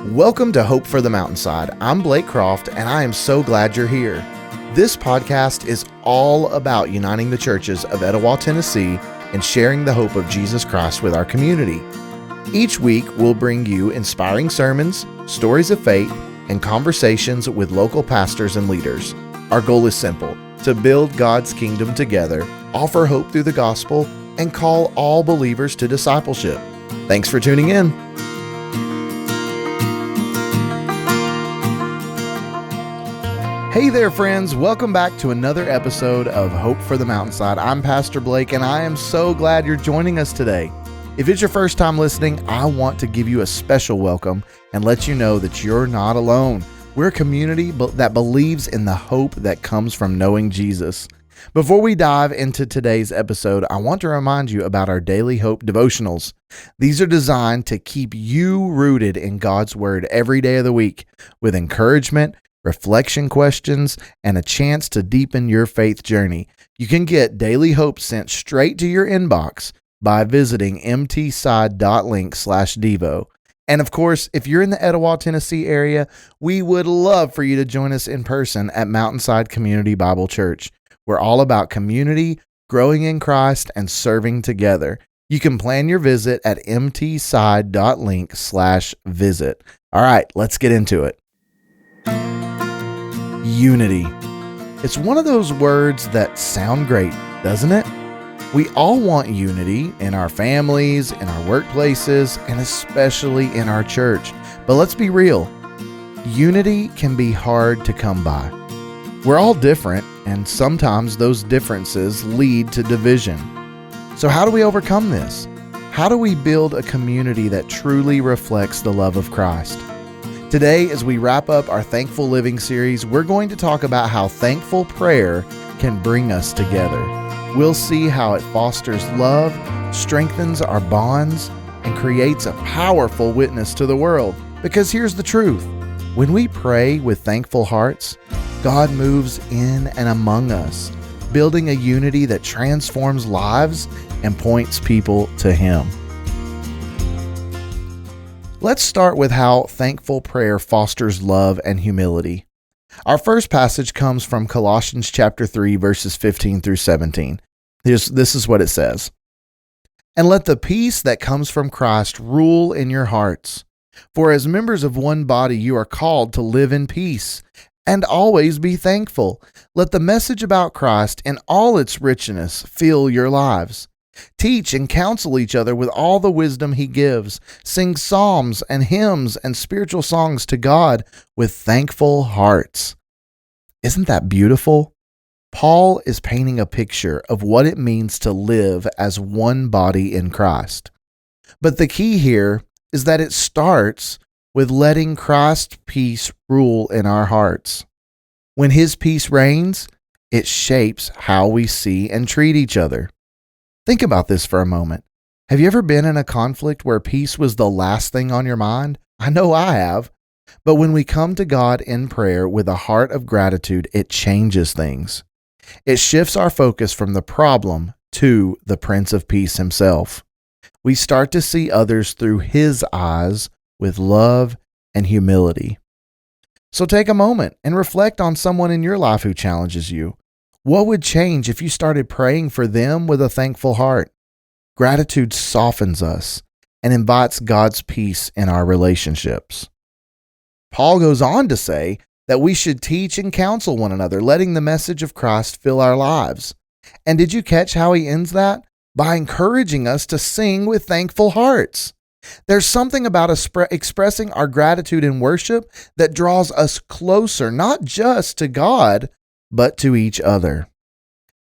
Welcome to Hope for the Mountainside. I'm Blake Croft, and I am so glad you're here. This podcast is all about uniting the churches of Etowah, Tennessee, and sharing the hope of Jesus Christ with our community. Each week, we'll bring you inspiring sermons, stories of faith, and conversations with local pastors and leaders. Our goal is simple: to build God's kingdom together, offer hope through the gospel, and call all believers to discipleship. Thanks for tuning in. Hey there, friends. Welcome back to another episode of Hope for the Mountainside. I'm Pastor Blake, and I am so glad you're joining us today. If it's your first time listening, I want to give you a special welcome and let you know that you're not alone. We're a community that believes in the hope that comes from knowing Jesus. Before we dive into today's episode, I want to remind you about our Daily Hope devotionals. These are designed to keep you rooted in God's Word every day of the week with encouragement, reflection questions, and a chance to deepen your faith journey. You can get Daily Hope sent straight to your inbox by visiting mtside.link/devo. And of course, if you're in the Etowah, Tennessee area, we would love for you to join us in person at Mountainside Community Bible Church. We're all about community, growing in Christ, and serving together. You can plan your visit at mtside.link/visit. All right, let's get into it. Unity. It's one of those words that sound great, doesn't it? We all want unity in our families, in our workplaces, and especially in our church. But let's be real. Unity can be hard to come by. We're all different, and sometimes those differences lead to division. So how do we overcome this? How do we build a community that truly reflects the love of Christ? Today, as we wrap up our Thankful Living series, we're going to talk about how thankful prayer can bring us together. We'll see how it fosters love, strengthens our bonds, and creates a powerful witness to the world. Because here's the truth: when we pray with thankful hearts, God moves in and among us, building a unity that transforms lives and points people to Him. Let's start with how thankful prayer fosters love and humility. Our first passage comes from Colossians chapter 3, verses 15 through 17. This is what it says. "And let the peace that comes from Christ rule in your hearts. For as members of one body you are called to live in peace, and always be thankful. Let the message about Christ in all its richness fill your lives. Teach and counsel each other with all the wisdom He gives. Sing psalms and hymns and spiritual songs to God with thankful hearts." Isn't that beautiful? Paul is painting a picture of what it means to live as one body in Christ. But the key here is that it starts with letting Christ's peace rule in our hearts. When His peace reigns, it shapes how we see and treat each other. Think about this for a moment. Have you ever been in a conflict where peace was the last thing on your mind? I know I have. But when we come to God in prayer with a heart of gratitude, it changes things. It shifts our focus from the problem to the Prince of Peace Himself. We start to see others through His eyes with love and humility. So take a moment and reflect on someone in your life who challenges you. What would change if you started praying for them with a thankful heart? Gratitude softens us and invites God's peace in our relationships. Paul goes on to say that we should teach and counsel one another, letting the message of Christ fill our lives. And did you catch how he ends that? By encouraging us to sing with thankful hearts. There's something about expressing our gratitude in worship that draws us closer, not just to God, but to each other.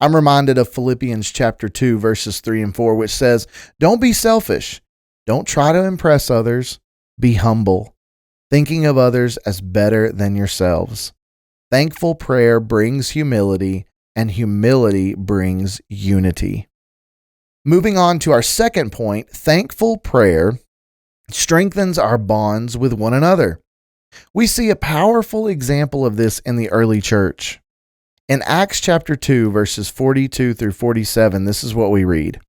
I'm reminded of Philippians chapter 2, verses 3 and 4, which says, "Don't be selfish. Don't try to impress others. Be humble, thinking of others as better than yourselves." Thankful prayer brings humility, and humility brings unity. Moving on to our second point, thankful prayer strengthens our bonds with one another. We see a powerful example of this in the early church. In Acts chapter 2, verses 42 through 47, this is what we read.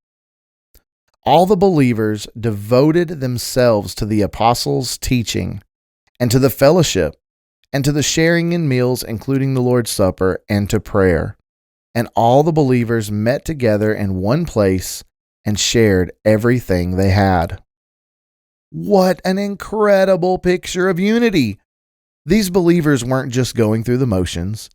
"All the believers devoted themselves to the apostles' teaching and to the fellowship, and to the sharing in meals, including the Lord's Supper, and to prayer. And all the believers met together in one place and shared everything they had. What an incredible picture of unity! These believers weren't just going through the motions.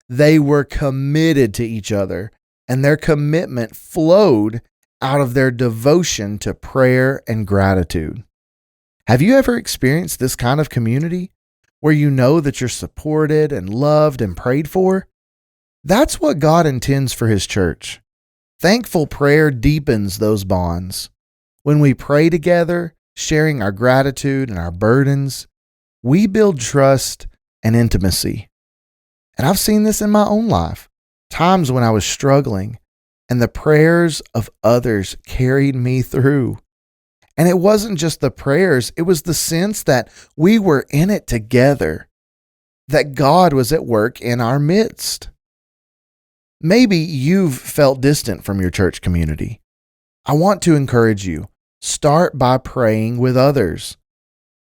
They were committed to each other, and their commitment flowed out of their devotion to prayer and gratitude. Have you ever experienced this kind of community where you know that you're supported and loved and prayed for? That's what God intends for His church. Thankful prayer deepens those bonds. When we pray together, sharing our gratitude and our burdens, we build trust and intimacy. And I've seen this in my own life, times when I was struggling, and the prayers of others carried me through. And it wasn't just the prayers, it was the sense that we were in it together, that God was at work in our midst. Maybe you've felt distant from your church community. I want to encourage you, start by praying with others.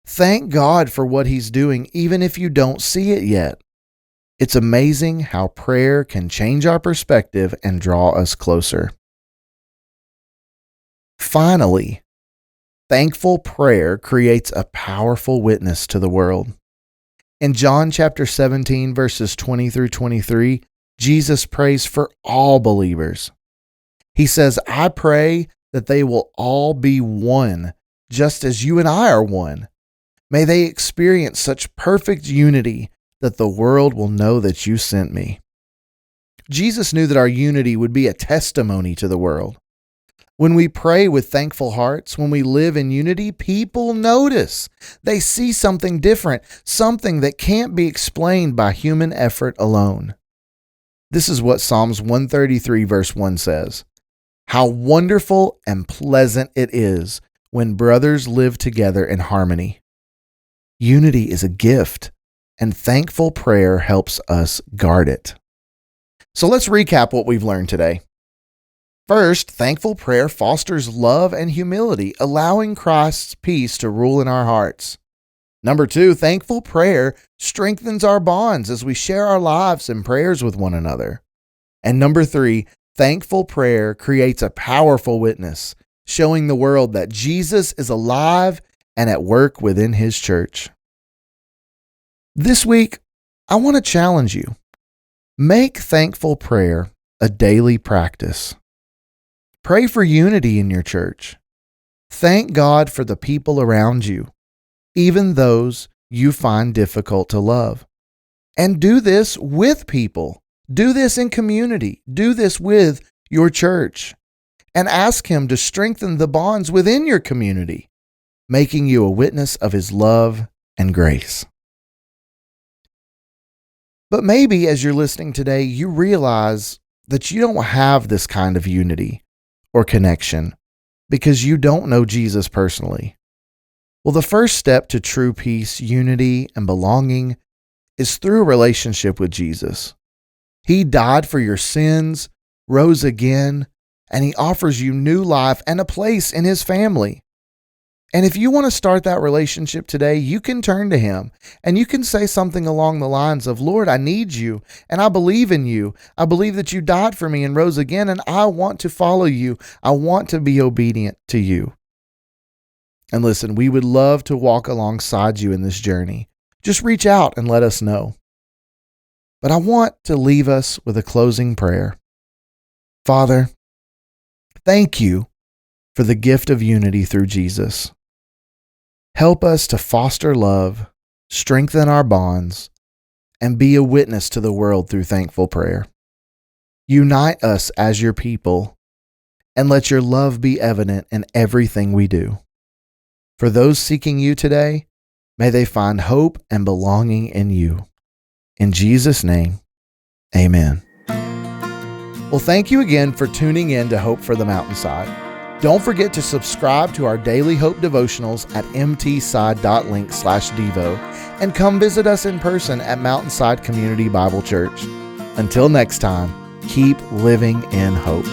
Thank God for what He's doing, even if you don't see it yet. It's amazing how prayer can change our perspective and draw us closer. Finally, thankful prayer creates a powerful witness to the world. In John chapter 17, verses 20 through 23, Jesus prays for all believers. He says, I pray that they will all be one, just as you and I are one. May they experience such perfect unity that the world will know that you sent me. Jesus knew that our unity would be a testimony to the world. When we pray with thankful hearts, when we live in unity, people notice. They see something different, something that can't be explained by human effort alone. This is what Psalms 133 verse 1 says. How wonderful and pleasant it is when brothers live together in harmony. Unity is a gift, and thankful prayer helps us guard it. So let's recap what we've learned today. First, thankful prayer fosters love and humility, allowing Christ's peace to rule in our hearts. Number 2, thankful prayer strengthens our bonds as we share our lives and prayers with one another. And number 3, thankful prayer creates a powerful witness, showing the world that Jesus is alive and at work within His church. This week, I want to challenge you. Make thankful prayer a daily practice. Pray for unity in your church. Thank God for the people around you, even those you find difficult to love. And do this with people. Do this in community. Do this with your church. And ask Him to strengthen the bonds within your community, making you a witness of His love and grace. But maybe as you're listening today, you realize that you don't have this kind of unity or connection because you don't know Jesus personally. Well, the first step to true peace, unity, and belonging is through a relationship with Jesus. He died for your sins, rose again, and He offers you new life and a place in His family. And if you want to start that relationship today, you can turn to Him and you can say something along the lines of, Lord, I need you and I believe in you. I believe that you died for me and rose again, and I want to follow you. I want to be obedient to you. And listen, we would love to walk alongside you in this journey. Just reach out and let us know. But I want to leave us with a closing prayer. Father, thank you for the gift of unity through Jesus. Help us to foster love, strengthen our bonds, and be a witness to the world through thankful prayer. Unite us as your people, and let your love be evident in everything we do. For those seeking you today, may they find hope and belonging in you. In Jesus' name, amen. Well, thank you again for tuning in to Hope for the Mountainside. Don't forget to subscribe to our daily Hope devotionals at mtside.link/devo and come visit us in person at Mountainside Community Bible Church. Until next time, keep living in hope.